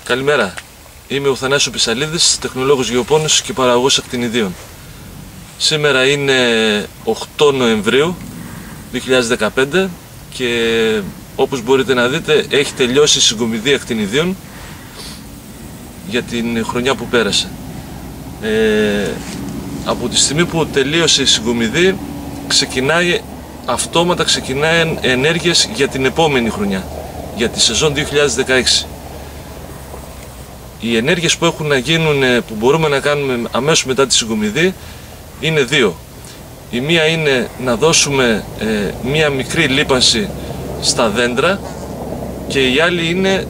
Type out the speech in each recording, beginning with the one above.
Καλημέρα. Είμαι ο Θανάσης Πισαλίδης, τεχνολόγος γεωπόνος και παραγωγός ακτινιδίων. Σήμερα είναι 8 Νοεμβρίου 2015 και όπως μπορείτε να δείτε έχει τελειώσει η συγκομιδή ακτινιδίων για την χρονιά που πέρασε. Από τη στιγμή που τελείωσε η συγκομιδή αυτόματα ξεκινάει ενέργειες για την επόμενη χρονιά, για τη σεζόν 2016. Οι ενέργειες που έχουν να γίνουν, που μπορούμε να κάνουμε αμέσως μετά τη συγκομιδή, είναι δύο. Η μία είναι να δώσουμε μία μικρή λίπανση στα δέντρα και η άλλη είναι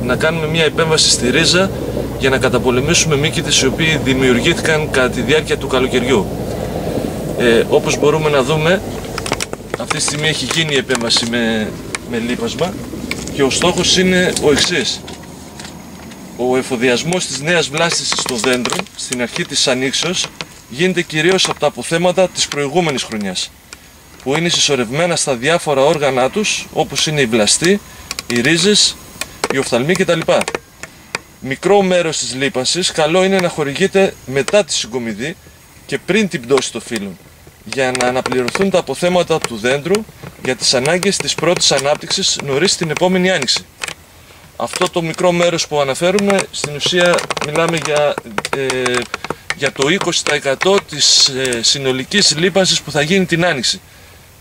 να κάνουμε μία επέμβαση στη ρίζα για να καταπολεμήσουμε μύκητες οι οποίοι δημιουργήθηκαν κατά τη διάρκεια του καλοκαιριού. Όπως μπορούμε να δούμε, αυτή τη στιγμή έχει γίνει η επέμβαση με λίπασμα και ο στόχος είναι ο εξής. Ο εφοδιασμός της νέας βλάστησης στο δέντρο στην αρχή της ανοίξεως γίνεται κυρίως από τα αποθέματα της προηγούμενης χρονιάς, που είναι συσσωρευμένα στα διάφορα όργανα τους, όπως είναι η βλαστή, οι ρίζες, οι οφθαλμοί κτλ. Μικρό μέρος της λίπανσης καλό είναι να χορηγείται μετά τη συγκομιδή και πριν την πτώση των φύλων, για να αναπληρωθούν τα αποθέματα του δέντρου για τις ανάγκες της πρώτης ανάπτυξης νωρίς την επόμενη άνοιξη. Αυτό το μικρό μέρος που αναφέρουμε, στην ουσία μιλάμε για το 20% της συνολικής λίπανσης που θα γίνει την άνοιξη.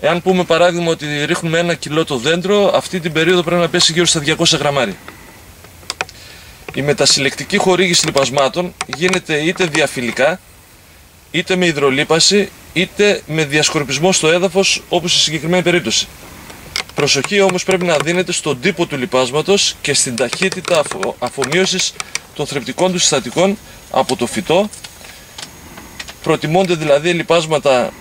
Εάν πούμε παράδειγμα ότι ρίχνουμε 1 κιλό το δέντρο, αυτή την περίοδο πρέπει να πέσει γύρω στα 200 γραμμάρια. Η μετασυλλεκτική χορήγηση λιπασμάτων γίνεται είτε διαφυλικά, είτε με υδρολίπαση, είτε με διασκορπισμό στο έδαφος, όπως στη συγκεκριμένη περίπτωση. Προσοχή όμως πρέπει να δίνεται στον τύπο του λιπάσματος και στην ταχύτητα αφομοίωσης των θρεπτικών του συστατικών από το φυτό. Προτιμώνται δηλαδή λιπάσματα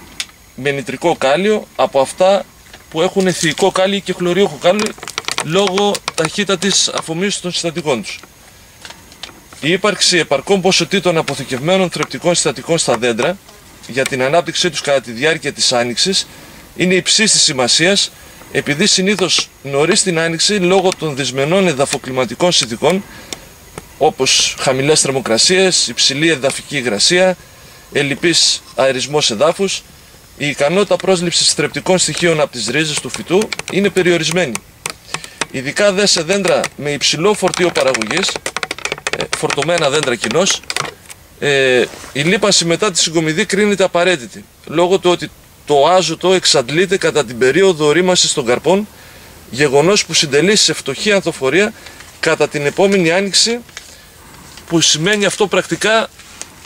με νητρικό κάλιο από αυτά που έχουν αιθιικό κάλιο και χλωριούχο κάλιο, λόγω ταχύτατης αφομοίωσης των συστατικών τους. Η ύπαρξη επαρκών ποσοτήτων αποθηκευμένων θρεπτικών συστατικών στα δέντρα για την ανάπτυξή τους κατά τη διάρκεια της άνοιξης είναι υψής της σημασίας, επειδή συνήθως νωρίς την άνοιξη, λόγω των δυσμενών εδαφοκλιματικών συνθηκών, όπως χαμηλές θερμοκρασίες, υψηλή εδαφική υγρασία, ελλειπής αερισμός εδάφους, η ικανότητα πρόσληψης θρεπτικών στοιχείων από τις ρίζες του φυτού είναι περιορισμένη. Ειδικά δε σε δέντρα με υψηλό φορτίο παραγωγής, φορτωμένα δέντρα κοινώς, η λίπανση μετά τη συγκομιδή κρίνεται απαραίτητη, λόγω του ότι το άζωτο εξαντλείται κατά την περίοδο ορίμασης των καρπών, γεγονός που συντελεί σε φτωχή ανθοφορία κατά την επόμενη άνοιξη, που σημαίνει αυτό πρακτικά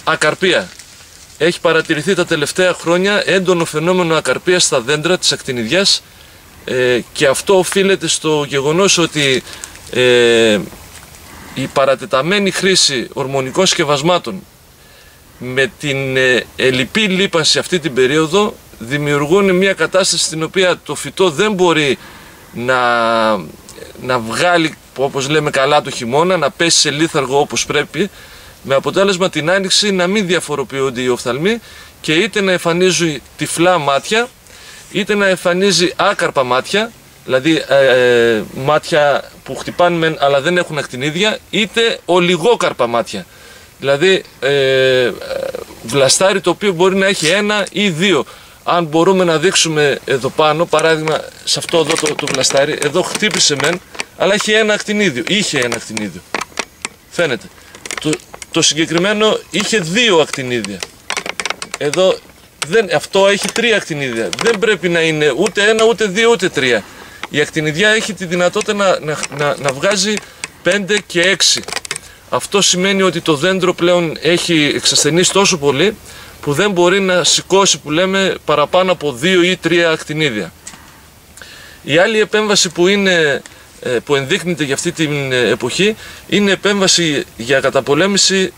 ακαρπία. Έχει παρατηρηθεί τα τελευταία χρόνια έντονο φαινόμενο ακαρπίας στα δέντρα της ακτινιδιάς και αυτό οφείλεται στο γεγονός ότι η παρατεταμένη χρήση ορμονικών σκευασμάτων με την ελλειπή λίπανση αυτή την περίοδο δημιουργούν μια κατάσταση στην οποία το φυτό δεν μπορεί να βγάλει, όπως λέμε, καλά το χειμώνα, να πέσει σε λίθαργο όπως πρέπει, με αποτέλεσμα την άνοιξη να μην διαφοροποιούνται οι οφθαλμοί και είτε να εμφανίζει τυφλά μάτια, είτε να εμφανίζει άκαρπα μάτια, δηλαδή μάτια που χτυπάνε αλλά δεν έχουν ακτινίδια, είτε ολιγόκαρπα μάτια, δηλαδή βλαστάρι το οποίο μπορεί να έχει 1 ή 2. Αν μπορούμε να δείξουμε εδώ πάνω, παράδειγμα σε αυτό εδώ το βλαστάρι, εδώ χτύπησε μεν, αλλά έχει 1 ακτινίδιο, είχε 1 ακτινίδιο, φαίνεται. Το συγκεκριμένο είχε 2 ακτινίδια, εδώ αυτό έχει 3 ακτινίδια, δεν πρέπει να είναι ούτε 1, ούτε 2, ούτε 3. Η ακτινιδιά έχει τη δυνατότητα να βγάζει 5 και 6. Αυτό σημαίνει ότι το δέντρο πλέον έχει εξασθενήσει τόσο πολύ που δεν μπορεί να σηκώσει, που λέμε, παραπάνω από 2 ή 3 ακτινίδια. Η άλλη επέμβαση που ενδείκνυται για αυτή την εποχή είναι επέμβαση για καταπολέμηση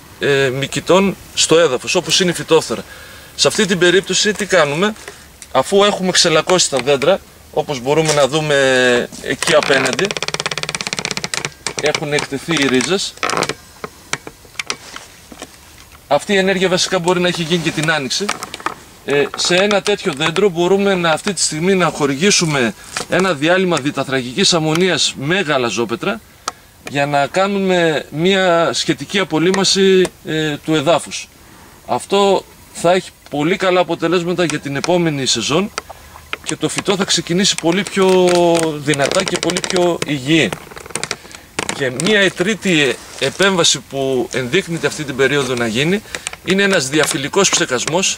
μυκητών στο έδαφος, όπως είναι η φυτόφθορα. Σε αυτή την περίπτωση τι κάνουμε? Αφού έχουμε ξελακώσει τα δέντρα, όπως μπορούμε να δούμε εκεί απέναντι, έχουν εκτεθεί οι ρίζες. Αυτή η ενέργεια βασικά μπορεί να έχει γίνει και την άνοιξη. Σε ένα τέτοιο δέντρο μπορούμε αυτή τη στιγμή να χορηγήσουμε ένα διάλειμμα διταθρακικής αμμονίας με γαλαζόπετρα για να κάνουμε μια σχετική απολύμαση του εδάφους. Αυτό θα έχει πολύ καλά αποτελέσματα για την επόμενη σεζόν και το φυτό θα ξεκινήσει πολύ πιο δυνατά και πολύ πιο υγιή. Και μια τρίτη επέμβαση που ενδείκνυται αυτή την περίοδο να γίνει είναι ένας διαφυλικός ψεκασμός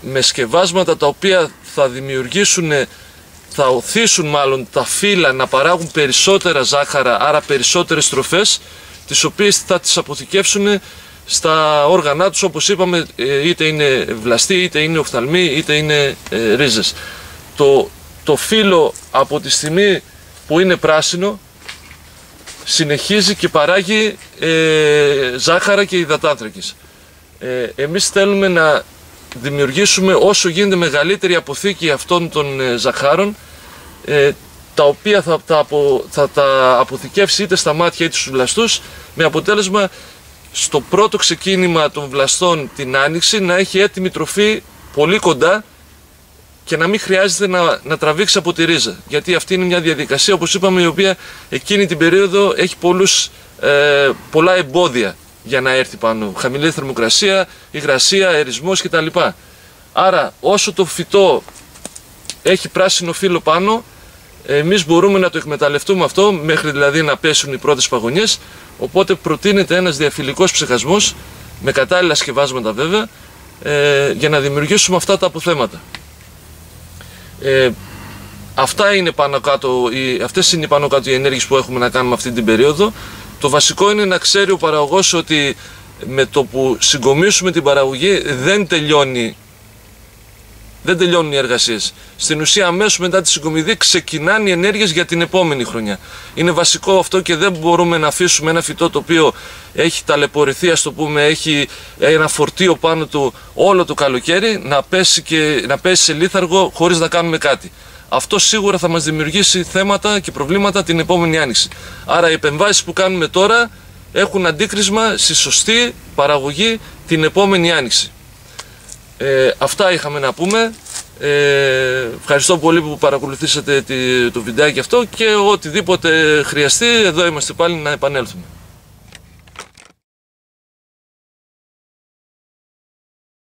με σκευάσματα τα οποία θα δημιουργήσουν, θα οθήσουν μάλλον τα φύλλα να παράγουν περισσότερα ζάχαρα, άρα περισσότερες τροφές, τις οποίες θα τις αποθηκεύσουν στα όργανά τους, όπως είπαμε, είτε είναι βλαστοί, είτε είναι οφθαλμοί, είτε είναι ρίζες. Το φύλλο από τη στιγμή που είναι πράσινο συνεχίζει και παράγει ζάχαρα και υδατάνθρακες. Εμείς θέλουμε να δημιουργήσουμε όσο γίνεται μεγαλύτερη αποθήκη αυτών των ζαχάρων, τα οποία θα τα αποθηκεύσει είτε στα μάτια είτε στους βλαστούς, με αποτέλεσμα στο πρώτο ξεκίνημα των βλαστών την άνοιξη να έχει έτοιμη τροφή πολύ κοντά και να μην χρειάζεται να τραβήξει από τη ρίζα. Γιατί αυτή είναι μια διαδικασία, όπως είπαμε, η οποία εκείνη την περίοδο έχει πολλά εμπόδια για να έρθει πάνω. Χαμηλή θερμοκρασία, υγρασία, αερισμός κτλ. Άρα όσο το φυτό έχει πράσινο φύλλο πάνω, εμείς μπορούμε να το εκμεταλλευτούμε αυτό μέχρι δηλαδή να πέσουν οι πρώτες παγωνιές. Οπότε προτείνεται ένας διαφυλικός ψεκασμός με κατάλληλα σκευάσματα βέβαια, για να δημιουργήσουμε αυτά τα αποθέματα. Αυτές είναι πάνω κάτω οι ενέργειες που έχουμε να κάνουμε αυτή την περίοδο. Το βασικό είναι να ξέρει ο παραγωγός ότι με το που συγκομίσουμε την παραγωγή δεν τελειώνουν οι εργασίες. Στην ουσία αμέσως μετά τη συγκομιδή ξεκινάνε οι ενέργειες για την επόμενη χρονιά. Είναι βασικό αυτό και δεν μπορούμε να αφήσουμε ένα φυτό το οποίο έχει ταλαιπωρηθεί, ας το πούμε, έχει ένα φορτίο πάνω του όλο το καλοκαίρι, να πέσει σε λίθαργο χωρίς να κάνουμε κάτι. Αυτό σίγουρα θα μας δημιουργήσει θέματα και προβλήματα την επόμενη άνοιξη. Άρα οι επεμβάσεις που κάνουμε τώρα έχουν αντίκρισμα στη σωστή παραγωγή την επόμενη άνοιξη. Αυτά είχαμε να πούμε. Ευχαριστώ πολύ που παρακολουθήσατε το βιντεάκι αυτό και οτιδήποτε χρειαστεί, εδώ είμαστε πάλι να επανέλθουμε.